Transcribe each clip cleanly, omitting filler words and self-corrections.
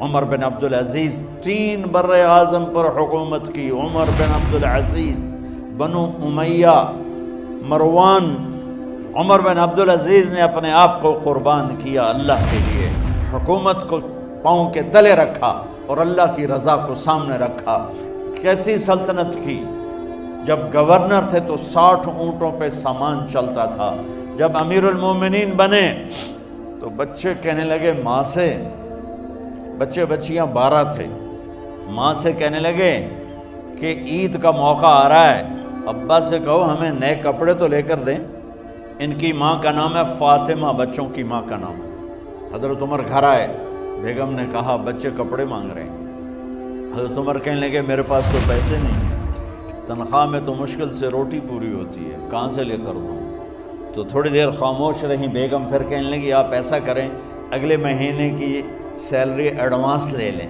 عمر بن عبدالعزیز 3 بر اعظم پر حکومت کی. عمر بن عبدالعزیز، بنو امیہ، مروان. عمر بن عبدالعزیز نے اپنے آپ کو قربان کیا اللہ کے لیے، حکومت کو پاؤں کے تلے رکھا اور اللہ کی رضا کو سامنے رکھا. کیسی سلطنت کی؟ جب گورنر تھے تو 60 اونٹوں پہ سامان چلتا تھا. جب امیر المومنین بنے تو بچے کہنے لگے ماں سے، بچے بچیاں 12 تھے، ماں سے کہنے لگے کہ عید کا موقع آ رہا ہے، ابا سے کہو ہمیں نئے کپڑے تو لے کر دیں. ان کی ماں کا نام ہے فاطمہ، بچوں کی ماں کا نام. حضرت عمر گھر آئے، بیگم نے کہا بچے کپڑے مانگ رہے ہیں. حضرت عمر کہنے لگے میرے پاس تو پیسے نہیں ہیں، تنخواہ میں تو مشکل سے روٹی پوری ہوتی ہے، کہاں سے لے کر دوں؟ تو تھوڑی دیر خاموش رہیں بیگم، پھر کہنے لگی آپ ایسا کریں اگلے مہینے کی سیلری ایڈوانس لے لیں،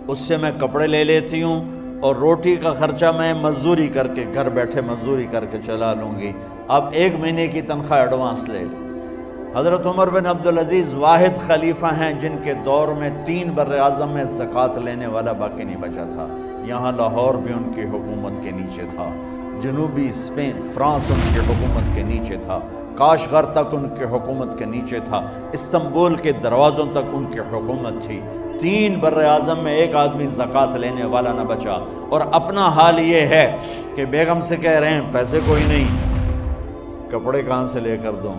اس سے میں کپڑے لے لیتی ہوں اور روٹی کا خرچہ میں مزدوری کر کے گھر بیٹھے مزدوری کر کے چلا لوں گی، آپ 1 مہینے کی تنخواہ ایڈوانس لے لیں. حضرت عمر بن عبدالعزیز واحد خلیفہ ہیں جن کے دور میں 3 بر اعظم میں زکوٰۃ لینے والا باقی نہیں بچا تھا. یہاں لاہور بھی ان کی حکومت کے نیچے تھا، جنوبی اسپین فرانس ان کی حکومت کے نیچے تھا، کاشغر تک ان کی حکومت کے نیچے تھا، استنبول کے دروازوں تک ان کی حکومت تھی. 3 بر اعظم میں ایک آدمی زکوٰۃ لینے والا نہ بچا. اور اپنا حال یہ ہے کہ بیگم سے کہہ رہے ہیں پیسے کوئی نہیں، کپڑے کہاں سے لے کر دوں؟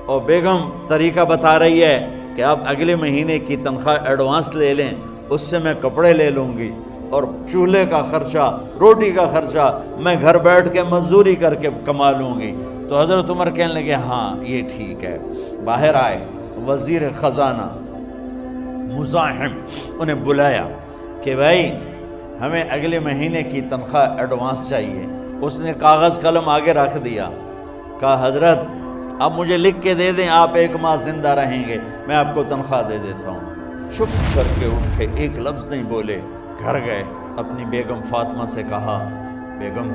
اور بیگم طریقہ بتا رہی ہے کہ آپ اگلے مہینے کی تنخواہ ایڈوانس لے لیں، اس سے میں کپڑے لے لوں گی اور چولہے کا خرچہ، روٹی کا خرچہ میں گھر بیٹھ کے مزدوری کر کے کما لوں گی. تو حضرت عمر کہنے لگے ہاں یہ ٹھیک ہے. باہر آئے وزیر خزانہ مزاحم، انہیں بلایا کہ بھائی ہمیں اگلے مہینے کی تنخواہ ایڈوانس چاہیے. اس نے کاغذ قلم آگے رکھ دیا، کہا حضرت آپ مجھے لکھ کے دے دیں، آپ 1 ماہ زندہ رہیں گے میں آپ کو تنخواہ دے دیتا ہوں. چپ کر کے اٹھے، ایک لفظ نہیں بولے. گھر گئے، اپنی بیگم فاطمہ سے کہا بیگم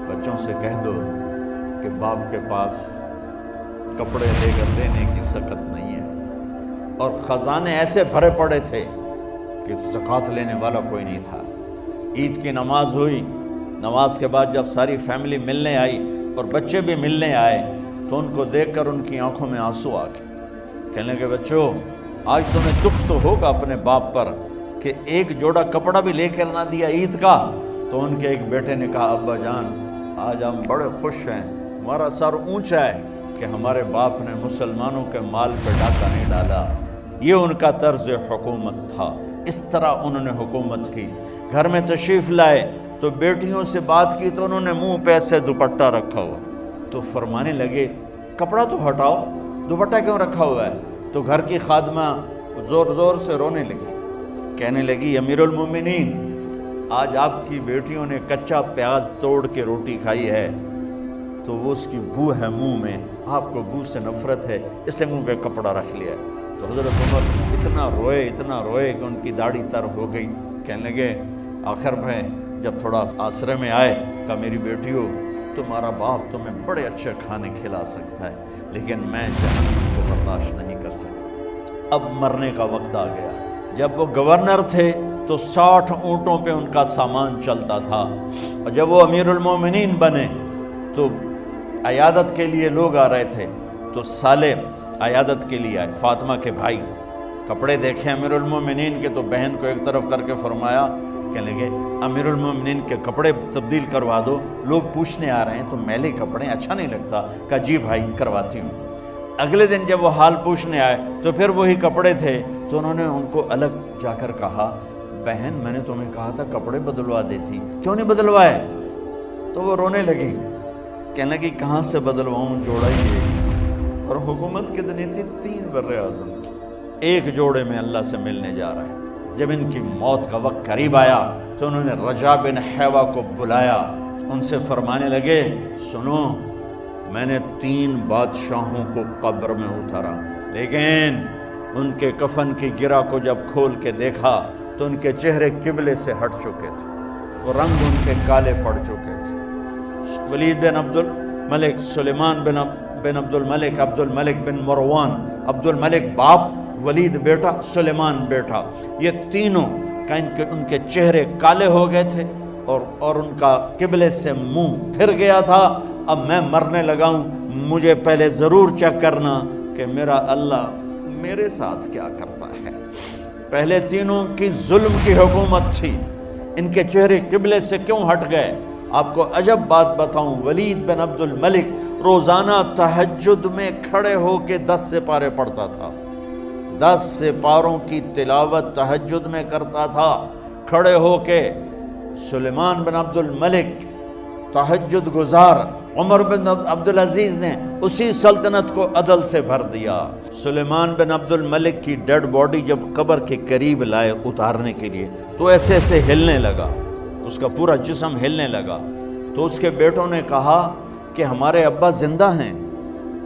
بچوں سے کہہ دو کہ باپ کے پاس کپڑے لے کر دینے کی سکت نہیں ہے. اور خزانے ایسے بھرے پڑے تھے کہ زکوٰۃ لینے والا کوئی نہیں تھا. عید کی نماز ہوئی، نماز کے بعد جب ساری فیملی ملنے آئی اور بچے بھی ملنے آئے تو ان کو دیکھ کر ان کی آنکھوں میں آنسو آ گئے. کہنے لگے بچوں آج تمہیں دکھ تو ہوگا اپنے باپ پر کہ ایک جوڑا کپڑا بھی لے کر نہ دیا عید کا. تو ان کے ایک بیٹے نے کہا ابا جان آج ہم بڑے خوش ہیں، ہمارا سر اونچا ہے کہ ہمارے باپ نے مسلمانوں کے مال پہ ڈاکہ نہیں ڈالا. یہ ان کا طرز حکومت تھا، اس طرح انہوں نے حکومت کی. گھر میں تشریف لائے تو بیٹیوں سے بات کی تو انہوں نے منہ پہ ایسے دوپٹہ رکھا ہوا. تو فرمانے لگے کپڑا تو ہٹاؤ، دوپٹہ کیوں رکھا ہوا ہے؟ تو گھر کی خادمہ زور زور سے رونے لگی، کہنے لگی امیر المومنین آج آپ کی بیٹیوں نے کچا پیاز توڑ کے روٹی کھائی ہے تو وہ اس کی بو ہے منہ میں، آپ کو بو سے نفرت ہے اس لیے منہ پہ کپڑا رکھ لیا. تو حضرت عمر اتنا روئے کہ ان کی داڑھی تر ہو گئی. کہنے لگے آخر میں جب تھوڑا آسرے میں آئے کہا میری بیٹیوں تمہارا باپ تمہیں بڑے اچھے کھانے کھلا سکتا ہے لیکن میں جہنم کو برداشت نہیں کر سکتا. اب مرنے کا وقت آ گیا. جب وہ گورنر تھے تو 60 اونٹوں پہ ان کا سامان چلتا تھا، اور جب وہ امیر المومنین بنے تو عیادت کے لیے لوگ آ رہے تھے تو سالے عیادت کے لیے آئے. فاطمہ کے بھائی کپڑے دیکھے امیر المومنین کے تو بہن کو ایک طرف کر کے فرمایا، کہنے لگے امیر المومنین کے کپڑے تبدیل کروا دو، لوگ پوچھنے آ رہے ہیں تو میلے کپڑے اچھا نہیں لگتا. کہا جی بھائی کرواتی ہوں. اگلے دن جب وہ حال پوچھنے آئے تو پھر وہی کپڑے تھے تو انہوں نے ان کو الگ جا کر کہا بہن میں نے تمہیں کہا تھا کپڑے بدلوا دیتی، کیوں نہیں بدلوائے؟ تو وہ رونے لگی، کہنے لگی کہاں سے بدلواؤں، جوڑا ہی ہے. اور حکومت کتنی تھی؟ 3 بر اعظم. ایک جوڑے میں اللہ سے ملنے جا رہا ہے. جب ان کی موت کا وقت قریب آیا تو انہوں نے رجا بن حیوہ کو بلایا، ان سے فرمانے لگے سنو میں نے 3 بادشاہوں کو قبر میں اتارا لیکن ان کے کفن کی گرہ کو جب کھول کے دیکھا تو ان کے چہرے قبلے سے ہٹ چکے تھے، وہ رنگ ان کے کالے پڑ چکے تھے. ولید بن عبد الملک، سلیمان بن عبد الملک، عبد الملک بن مروان، عبد الملک باپ ولید بیٹا، سلیمان بیٹا، یہ تینوں کا ان کے چہرے کالے ہو گئے تھے اور ان کا قبلے سے منہ پھر گیا تھا۔ اب میں مرنے لگا ہوں، مجھے پہلے ضرور چیک کرنا کہ میرا اللہ میرے ساتھ کیا کرتا ہے۔ پہلے تینوں کی ظلم کی حکومت تھی، ان کے چہرے قبلے سے کیوں ہٹ گئے؟ آپ کو عجب بات بتاؤں، ولید بن عبد الملک روزانہ تہجد میں کھڑے ہو کے 10 سپارے پڑھتا تھا، 10 سپاروں کی تلاوت تہجد میں کرتا تھا کھڑے ہو کے۔ سلیمان بن عبد الملک تہجد گزار، عمر بن عبدالعزیز نے اسی سلطنت کو عدل سے بھر دیا۔ سلیمان بن عبد الملک کی ڈیڈ باڈی جب قبر کے قریب لائے اتارنے کے لیے تو ایسے ایسے ہلنے لگا، اس کا پورا جسم ہلنے لگا۔ تو اس کے بیٹوں نے کہا کہ ہمارے ابا زندہ ہیں،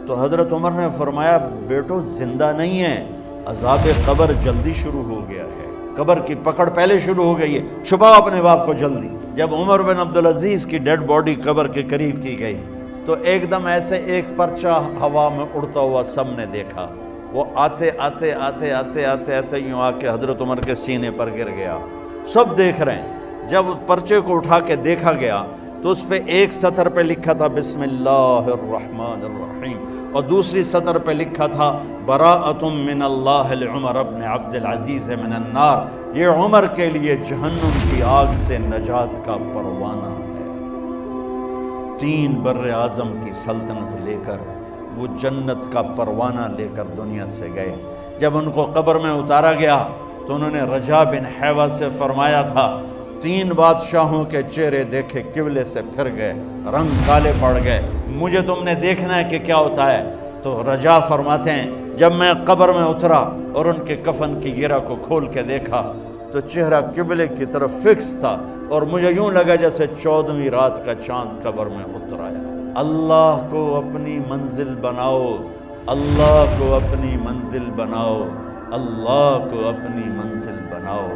تو حضرت عمر نے فرمایا بیٹو زندہ نہیں ہے، عذاب قبر جلدی شروع ہو گیا ہے، قبر کی پکڑ پہلے شروع ہو گئی ہے، چھپاؤ اپنے باپ کو جلدی۔ جب عمر بن عبدالعزیز کی ڈیڈ باڈی قبر کے قریب کی گئی تو ایک دم ایسے ایک پرچہ ہوا میں اڑتا ہوا سب نے دیکھا، وہ آتے آتے آتے آتے آتے آتے یوں آ کے حضرت عمر کے سینے پر گر گیا۔ سب دیکھ رہے ہیں۔ جب پرچے کو اٹھا کے دیکھا گیا تو اس پہ ایک سطر پہ لکھا تھا بسم اللہ الرحمن الرحیم، اور دوسری سطر پہ لکھا تھا براءۃ من اللہ لعمر بن عبد العزیز من النار، یہ عمر کے لیے جہنم کی آگ سے نجات کا پروانہ ہے۔ 3 بر اعظم کی سلطنت لے کر وہ جنت کا پروانہ لے کر دنیا سے گئے۔ جب ان کو قبر میں اتارا گیا تو انہوں نے رجا بن حیوہ سے فرمایا تھا 3 بادشاہوں کے چہرے دیکھے قبلے سے پھر گئے، رنگ کالے پڑ گئے، مجھے تم نے دیکھنا ہے کہ کیا ہوتا ہے۔ تو رجا فرماتے ہیں جب میں قبر میں اترا اور ان کے کفن کی گرہ کو کھول کے دیکھا تو چہرہ قبلے کی طرف فکس تھا، اور مجھے یوں لگا جیسے 14ویں رات کا چاند قبر میں اتر آیا۔ اللہ کو اپنی منزل بناؤ، اللہ کو اپنی منزل بناؤ، اللہ کو اپنی منزل بناؤ۔